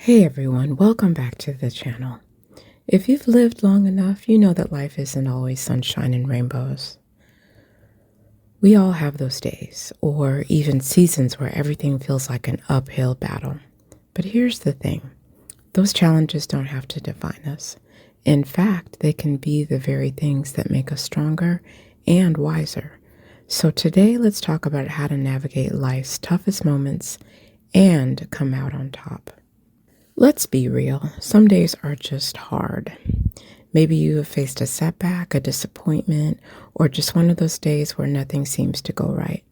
Hey everyone, welcome back to the channel. If you've lived long enough, you know that life isn't always sunshine and rainbows. We all have those days, or even seasons where everything feels like an uphill battle. But here's the thing, those challenges don't have to define us. In fact, they can be the very things that make us stronger and wiser. So today, let's talk about how to navigate life's toughest moments and come out on top. Let's be real, some days are just hard. Maybe you have faced a setback, a disappointment, or just one of those days where nothing seems to go right.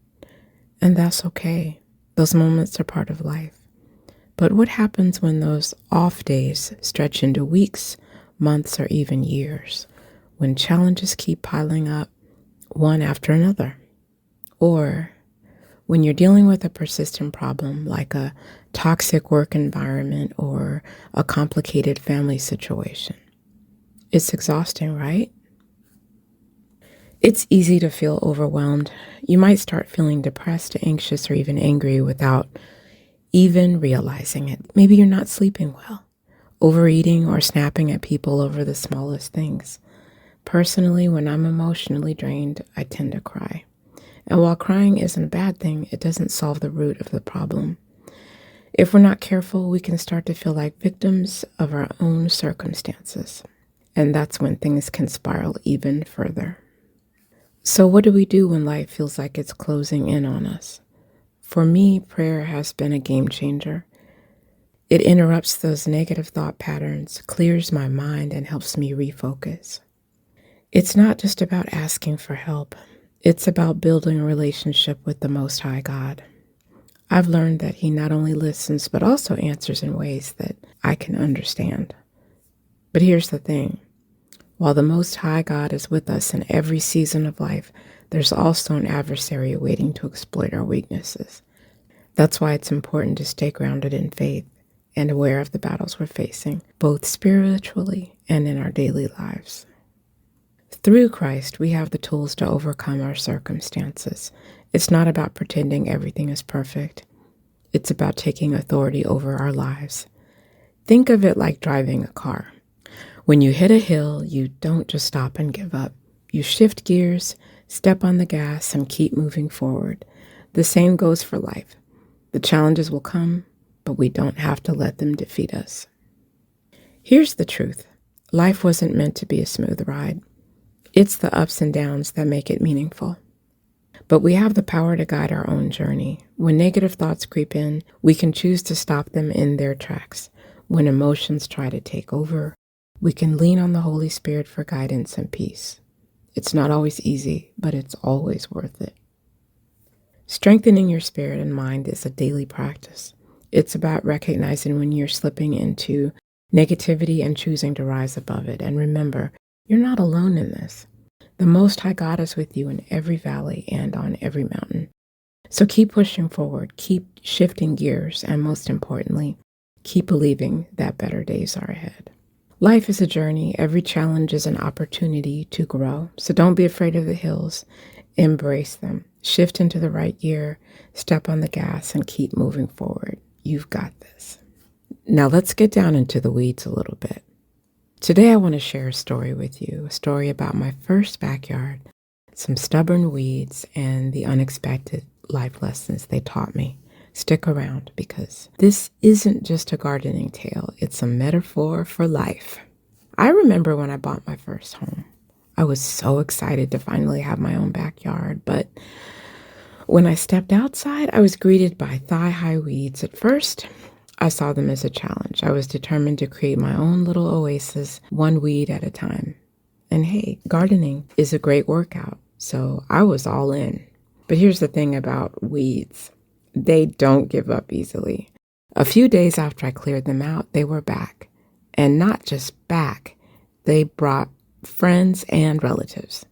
And that's okay. Those moments are part of life. But what happens when those off days stretch into weeks, months, or even years? When challenges keep piling up, one after another? Or when you're dealing with a persistent problem like a toxic work environment or a complicated family situation. It's exhausting, right? It's easy to feel overwhelmed. You might start feeling depressed, anxious, or even angry without even realizing it. Maybe you're not sleeping well, overeating, or snapping at people over the smallest things. Personally, when I'm emotionally drained, I tend to cry. And while crying isn't a bad thing, it doesn't solve the root of the problem. If we're not careful, we can start to feel like victims of our own circumstances. And that's when things can spiral even further. So what do we do when life feels like it's closing in on us? For me, prayer has been a game changer. It interrupts those negative thought patterns, clears my mind, and helps me refocus. It's not just about asking for help. It's about building a relationship with the Most High God. I've learned that He not only listens, but also answers in ways that I can understand. But here's the thing. While the Most High God is with us in every season of life, there's also an adversary waiting to exploit our weaknesses. That's why it's important to stay grounded in faith and aware of the battles we're facing, both spiritually and in our daily lives. Through Christ, we have the tools to overcome our circumstances. It's not about pretending everything is perfect. It's about taking authority over our lives. Think of it like driving a car. When you hit a hill, you don't just stop and give up. You shift gears, step on the gas, and keep moving forward. The same goes for life. The challenges will come, but we don't have to let them defeat us. Here's the truth. Life wasn't meant to be a smooth ride. It's the ups and downs that make it meaningful. But we have the power to guide our own journey. When negative thoughts creep in, we can choose to stop them in their tracks. When emotions try to take over, we can lean on the Holy Spirit for guidance and peace. It's not always easy, but it's always worth it. Strengthening your spirit and mind is a daily practice. It's about recognizing when you're slipping into negativity and choosing to rise above it. And remember, you're not alone in this. The Most High God is with you in every valley and on every mountain. So keep pushing forward, keep shifting gears, and most importantly, keep believing that better days are ahead. Life is a journey. Every challenge is an opportunity to grow. So don't be afraid of the hills. Embrace them. Shift into the right gear, step on the gas, and keep moving forward. You've got this. Now let's get down into the weeds a little bit. Today I want to share a story with you, a story about my first backyard, some stubborn weeds, and the unexpected life lessons they taught me. Stick around because this isn't just a gardening tale, it's a metaphor for life. I remember when I bought my first home. I was so excited to finally have my own backyard, but when I stepped outside, I was greeted by thigh-high weeds. At first, I saw them as a challenge. I was determined to create my own little oasis, one weed at a time. And hey, gardening is a great workout, so I was all in. But here's the thing about weeds. They don't give up easily. A few days after I cleared them out, they were back. And not just back, they brought friends and relatives.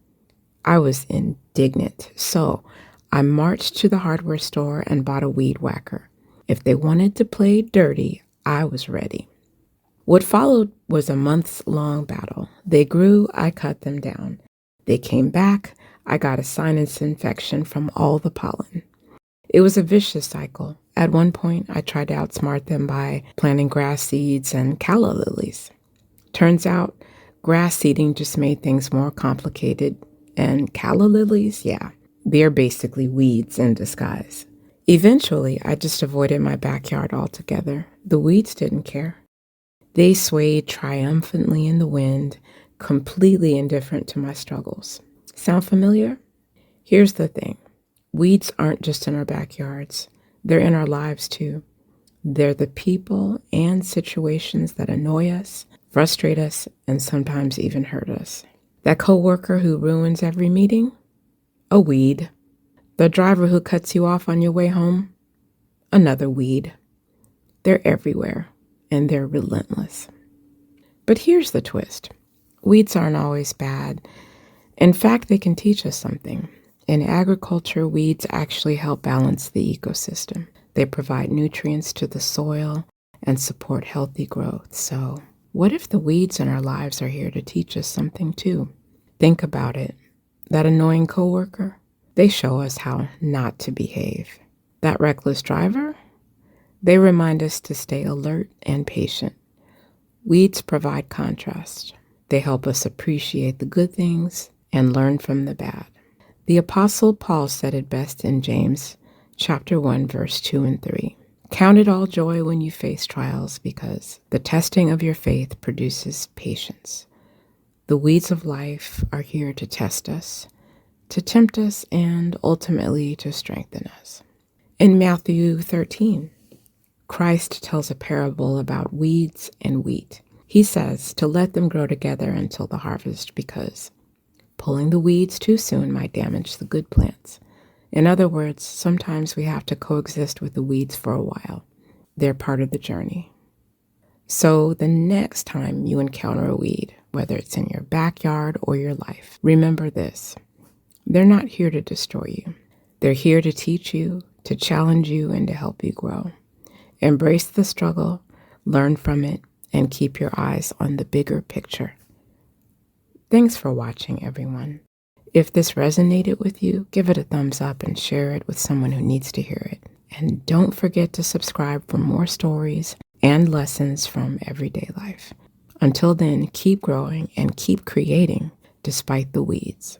I was indignant, so I marched to the hardware store and bought a weed whacker. If they wanted to play dirty, I was ready. What followed was a months-long battle. They grew, I cut them down. They came back, I got a sinus infection from all the pollen. It was a vicious cycle. At one point, I tried to outsmart them by planting grass seeds and calla lilies. Turns out, grass seeding just made things more complicated, and calla lilies, yeah, they're basically weeds in disguise. Eventually, I just avoided my backyard altogether. The weeds didn't care. They swayed triumphantly in the wind, completely indifferent to my struggles. Sound familiar? Here's the thing. Weeds aren't just in our backyards. They're in our lives too. They're the people and situations that annoy us, frustrate us, and sometimes even hurt us. That coworker who ruins every meeting? A weed. The driver who cuts you off on your way home? Another weed. They're everywhere, and they're relentless. But here's the twist. Weeds aren't always bad. In fact, they can teach us something. In agriculture, weeds actually help balance the ecosystem. They provide nutrients to the soil and support healthy growth. So, what if the weeds in our lives are here to teach us something too? Think about it. That annoying coworker? They show us how not to behave. That reckless driver? They remind us to stay alert and patient. Weeds provide contrast. They help us appreciate the good things and learn from the bad. The Apostle Paul said it best in James chapter 1, verse 2 and 3. Count it all joy when you face trials, because the testing of your faith produces patience. The weeds of life are here to test us, to tempt us, and ultimately to strengthen us. In Matthew 13, Christ tells a parable about weeds and wheat. He says to let them grow together until the harvest, because pulling the weeds too soon might damage the good plants. In other words, sometimes we have to coexist with the weeds for a while. They're part of the journey. So the next time you encounter a weed, whether it's in your backyard or your life, remember this. They're not here to destroy you. They're here to teach you, to challenge you, and to help you grow. Embrace the struggle, learn from it, and keep your eyes on the bigger picture. Thanks for watching, everyone. If this resonated with you, give it a thumbs up and share it with someone who needs to hear it. And don't forget to subscribe for more stories and lessons from everyday life. Until then, keep growing and keep creating despite the weeds.